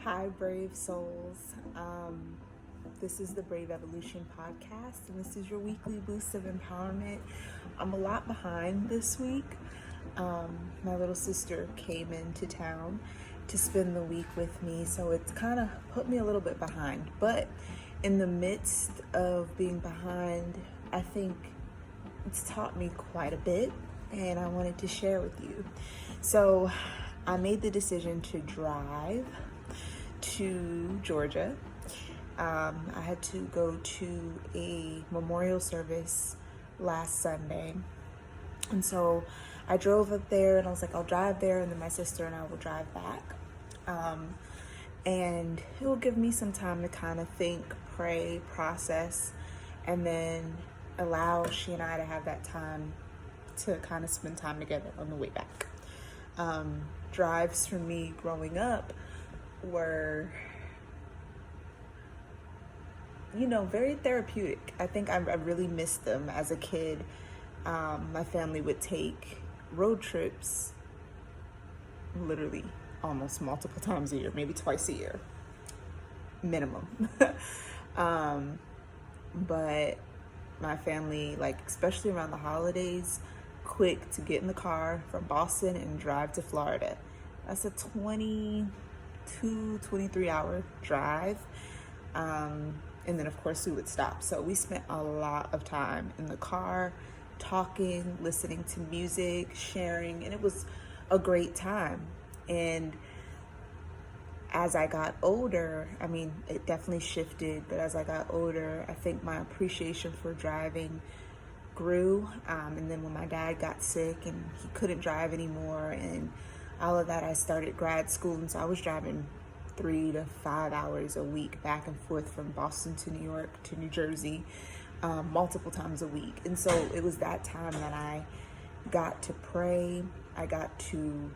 Hi, brave souls. This is the Brave Evolution podcast, and this is your weekly boost of empowerment. I'm a lot behind this week. My little sister came into town to spend the week with me, so it's kind of put me a little bit behind. But in the midst of being behind, I think it's taught me quite a bit, and I wanted to share with you. So I made the decision to drive to Georgia. I had to go to a memorial service last Sunday. And so I drove up there and I was like, I'll drive there and then my sister and I will drive back. And it will give me some time to kind of think, pray, process, and then allow she and I to have that time to kind of spend time together on the way back. Drives for me growing up were, very therapeutic. I think I really missed them as a kid. My family would take road trips literally almost multiple times a year, maybe twice a year, minimum. But my family, especially around the holidays, quick to get in the car from Boston and drive to Florida. That's a 23-hour drive. And then of course we would stop. So we spent a lot of time in the car, talking, listening to music, sharing, and it was a great time. And as I got older, it definitely shifted, but as I got older, I think my appreciation for driving grew. And then when my dad got sick and he couldn't drive anymore and all of that, I started grad school, and so I was driving 3 to 5 hours a week back and forth from Boston to New York to New Jersey, multiple times a week. And so it was that time that I got to pray, I got to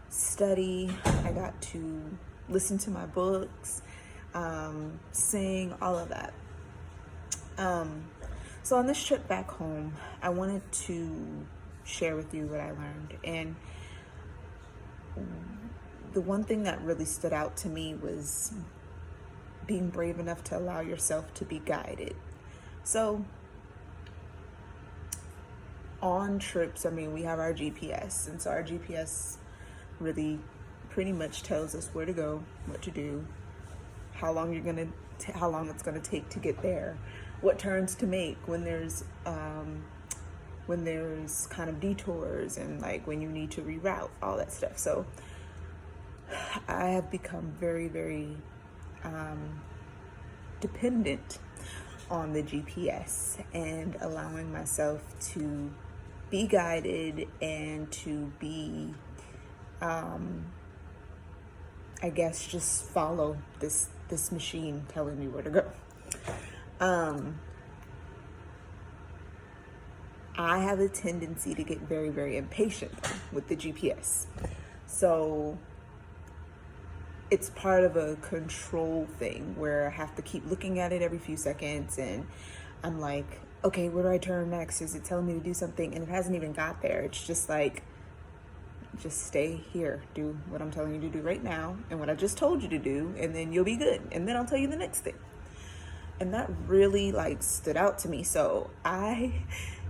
study, I got to listen to my books, sing, all of that. So on this trip back home, I wanted to share with you what I learned. And the one thing that really stood out to me was being brave enough to allow yourself to be guided. So on trips, we have our GPS, and so our GPS really pretty much tells us where to go, what to do, how long it's gonna take to get there, what turns to make when there's kind of detours, and when you need to reroute, all that stuff. So I have become very, very dependent on the GPS and allowing myself to be guided and to be, just follow this machine telling me where to go. I have a tendency to get very, very impatient with the GPS. So it's part of a control thing where I have to keep looking at it every few seconds, and I'm like, okay, where do I turn next? Is it telling me to do something? And it hasn't even got there. It's just just stay here, do what I'm telling you to do right now and what I just told you to do, and then you'll be good. And then I'll tell you the next thing. And that really stood out to me. So I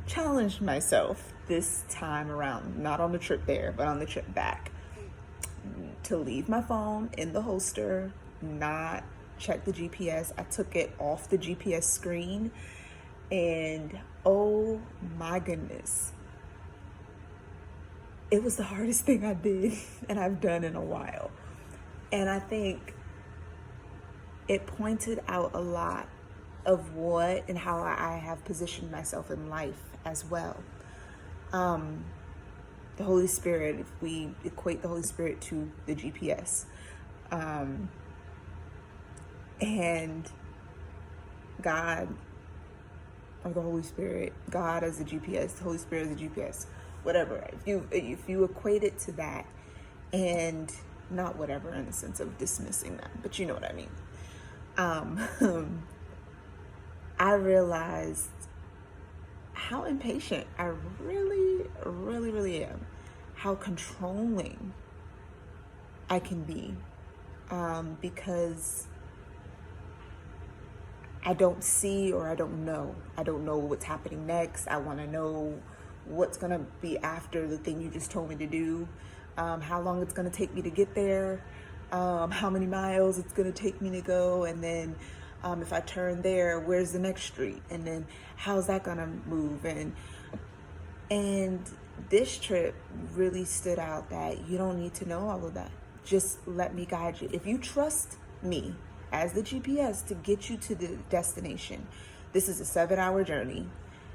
challenged myself this time around, not on the trip there, but on the trip back, to leave my phone in the holster, not check the GPS. I took it off the GPS screen, and oh my goodness, it was the hardest thing I did and I've done in a while. And I think it pointed out a lot of what and how I have positioned myself in life as well. The Holy Spirit, if we equate the Holy Spirit to the GPS, and God, or the Holy Spirit, God as the GPS, the Holy Spirit as the GPS, whatever. If you equate it to that, and not whatever in the sense of dismissing that, but you know what I mean. I realized how impatient I really, really, really am. How controlling I can be. because I don't see, or I don't know. I don't know what's happening next. I want to know what's going to be after the thing you just told me to do, how long it's going to take me to get there, how many miles it's going to take me to go, and then if I turn there, where's the next street, and then how's that going to move. And this trip really stood out that you don't need to know all of that. Just let me guide you. If you trust me as the GPS to get you to the destination, this is a 7-hour journey.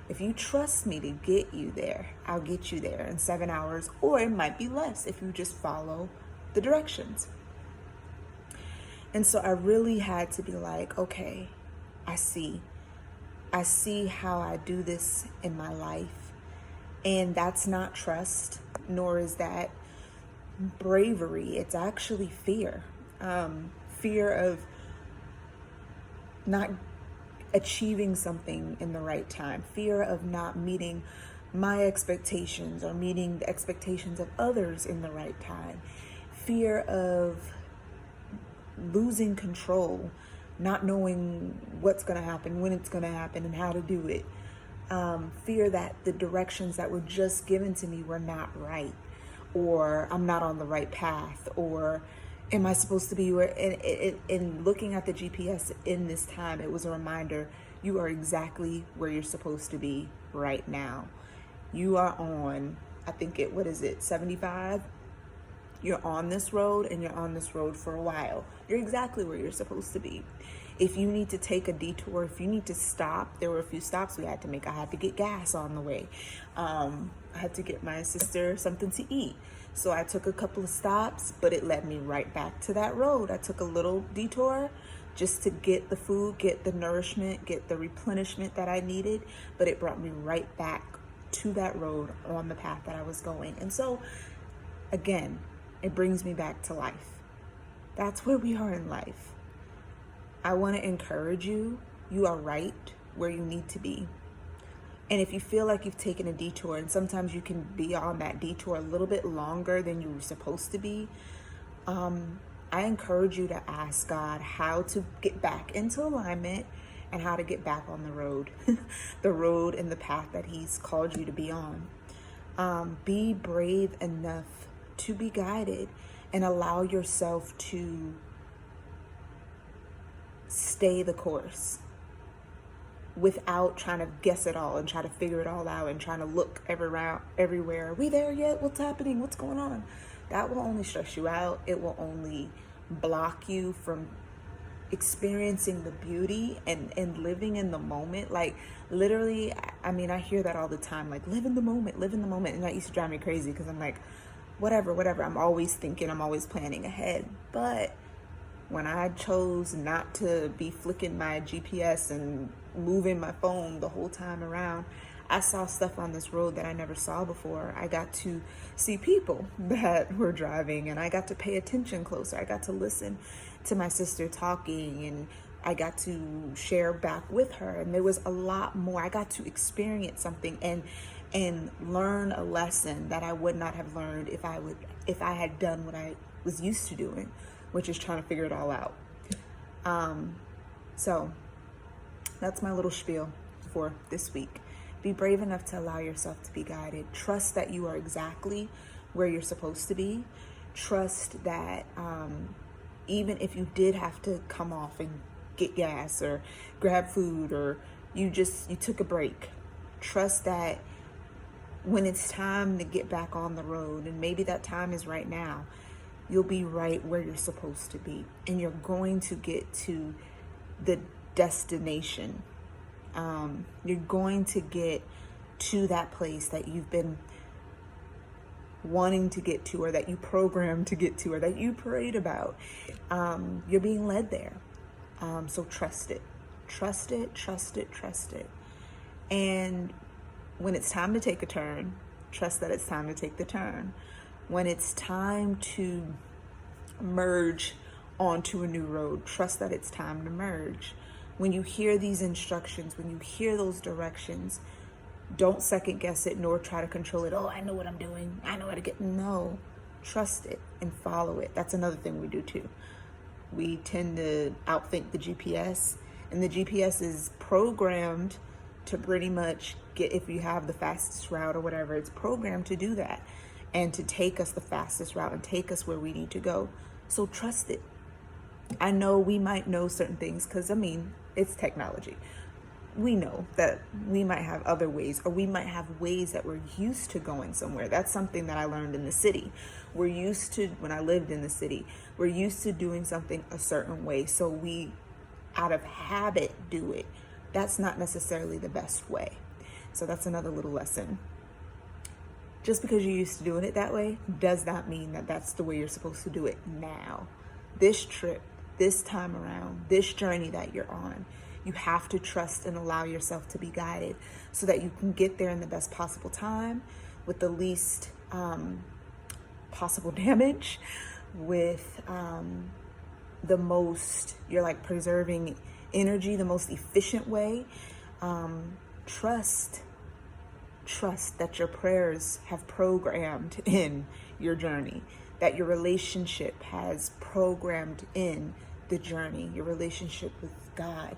If you trust me to get you there, I'll get you there in 7 hours, or it might be less if you just follow the directions. And so I really had to be like, okay, I see how I do this in my life. And that's not trust, nor is that bravery. It's actually fear. Fear of not achieving something in the right time. Fear of not meeting my expectations or meeting the expectations of others in the right time. Fear of losing control, not knowing what's going to happen, when it's going to happen, and how to do it. Fear that the directions that were just given to me were not right, or I'm not on the right path, or am I supposed to be where? And looking at the GPS in this time, it was a reminder, you are exactly where you're supposed to be right now. You are on, I think what is it, 75? You're on this road, and you're on this road for a while. You're exactly where you're supposed to be. If you need to take a detour, if you need to stop, there were a few stops we had to make. I had to get gas on the way. I had to get my sister something to eat. So I took a couple of stops, but it led me right back to that road. I took a little detour just to get the food, get the nourishment, get the replenishment that I needed, but it brought me right back to that road on the path that I was going. And so, again, it brings me back to life. That's where we are in life. I want to encourage you. You are right where you need to be. And if you feel like you've taken a detour, and sometimes you can be on that detour a little bit longer than you were supposed to be, I encourage you to ask God how to get back into alignment and how to get back on the road, the road and the path that He's called you to be on. Be brave enough to be guided and allow yourself to stay the course without trying to guess it all and try to figure it all out and trying to look everywhere. Are we there yet? What's happening? What's going on? That will only stress you out. It will only block you from experiencing the beauty and living in the moment. Like, literally, I mean, I hear that all the time, like, live in the moment. And that used to drive me crazy because I'm like, whatever. I'm always thinking, I'm always planning ahead. But when I chose not to be flicking my GPS and moving my phone the whole time around, I saw stuff on this road that I never saw before. I got to see people that were driving, and I got to pay attention closer. I got to listen to my sister talking, and I got to share back with her. And there was a lot more. I got to experience something and learn a lesson that I would not have learned if I had done what I was used to doing, which is trying to figure it all out. So that's my little spiel for this week. Be brave enough to allow yourself to be guided. Trust that you are exactly where you're supposed to be. Trust that even if you did have to come off and get gas or grab food, or you took a break, trust that when it's time to get back on the road, and maybe that time is right now, you'll be right where you're supposed to be, and you're going to get to the destination. You're going to get to that place that you've been wanting to get to, or that you programmed to get to, or that you prayed about. You're being led there. So trust it. Trust it. And when it's time to take a turn, trust that it's time to take the turn. When it's time to merge onto a new road, trust that it's time to merge. When you hear these instructions, when you hear those directions, don't second guess it, nor try to control it. Oh, I know what I'm doing. I know how to get. No, trust it and follow it. That's another thing we do too. We tend to outthink the GPS, and the GPS is programmed to pretty much get, if you have the fastest route or whatever, it's programmed to do that and to take us the fastest route and take us where we need to go. So trust it. I know we might know certain things because, I mean, it's technology. We know that we might have other ways, or we might have ways that we're used to going somewhere. That's something that I learned in the city. We're used to, when I lived in the city, we're used to doing something a certain way. So we, out of habit, do it. That's not necessarily the best way. So that's another little lesson. Just because you're used to doing it that way does not mean that that's the way you're supposed to do it now. This trip, this time around, this journey that you're on, you have to trust and allow yourself to be guided so that you can get there in the best possible time with the least possible damage, with the most, you're like preserving energy, the most efficient way. Trust that your prayers have programmed in your journey, that your relationship has programmed in the journey, your relationship with God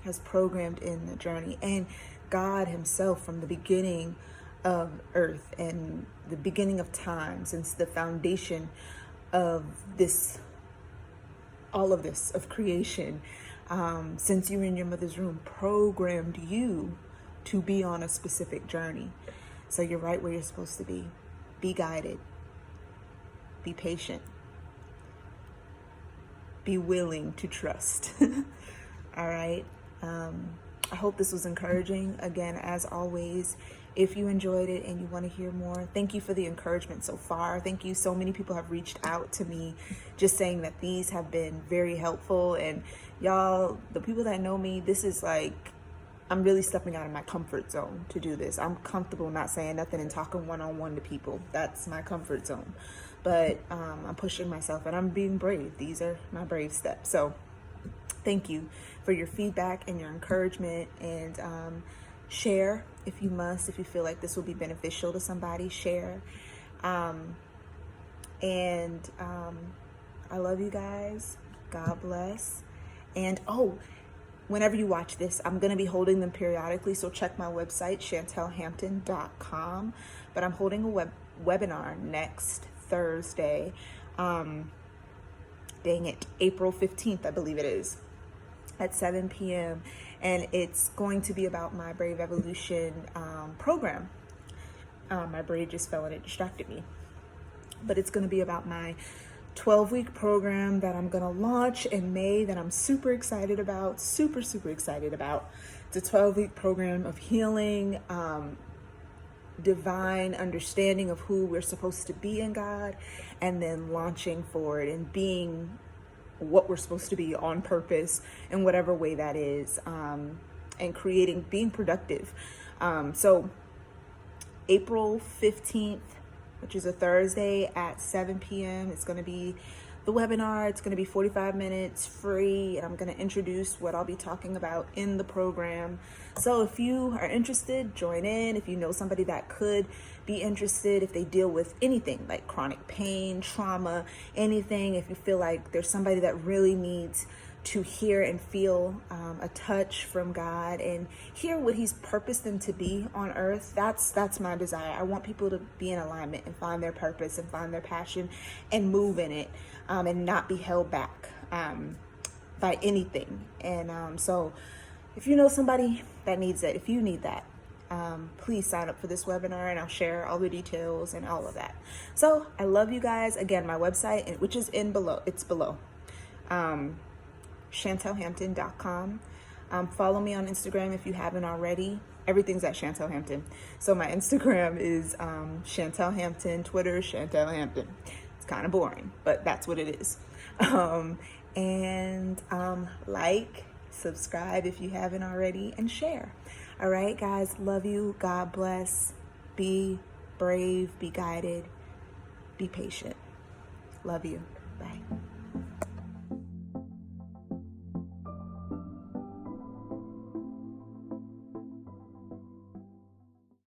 has programmed in the journey, and God himself from the beginning of earth and the beginning of time, since the foundation of this, all of this, of creation, since you were in your mother's womb, programmed you to be on a specific journey. So you're right where you're supposed to be. Be guided. Be patient. Be willing to trust. All right. I hope this was encouraging. Again, as always, if you enjoyed it and you want to hear more, thank you for the encouragement so far. Thank you. So many people have reached out to me just saying that these have been very helpful. And y'all, the people that know me, this is like, I'm really stepping out of my comfort zone to do this. I'm comfortable not saying nothing and talking one-on-one to people. That's my comfort zone. But I'm pushing myself and I'm being brave. These are my brave steps. So thank you for your feedback and your encouragement, and share if you must, if you feel like this will be beneficial to somebody, share. I love you guys. God bless. And whenever you watch this, I'm going to be holding them periodically. So check my website, chantelhampton.com. But I'm holding a webinar next Thursday. Dang it, April 15th, I believe it is, at 7 p.m. And it's going to be about my Brave Evolution program. My braid just fell and it distracted me. But it's going to be about my 12-week program that I'm going to launch in May, that I'm super excited about, super excited about. It's a 12-week program of healing, divine understanding of who we're supposed to be in God, and then launching forward and being what we're supposed to be on purpose in whatever way that is, and being productive. So April 15th, which is a Thursday at 7 p.m. It's going to be the webinar. It's going to be 45 minutes free. And I'm going to introduce what I'll be talking about in the program. So if you are interested, join in. If you know somebody that could be interested, if they deal with anything like chronic pain, trauma, anything, if you feel like there's somebody that really needs to hear and feel a touch from God and hear what he's purposed them to be on earth, that's my desire. I want people to be in alignment and find their purpose and find their passion and move in it, and not be held back by anything. And so if you know somebody that needs it, if you need that, please sign up for this webinar, and I'll share all the details and all of that. So I love you guys. Again, my website, which is below, chantelhampton.com. Follow me on Instagram if you haven't already. Everything's at Chantel Hampton. So my Instagram is Chantel Hampton, Twitter Chantel Hampton. It's kind of boring, but that's what it is. Like, subscribe if you haven't already, and share. All right, guys, love you. God bless. Be brave, be guided, be patient. Love you. Bye.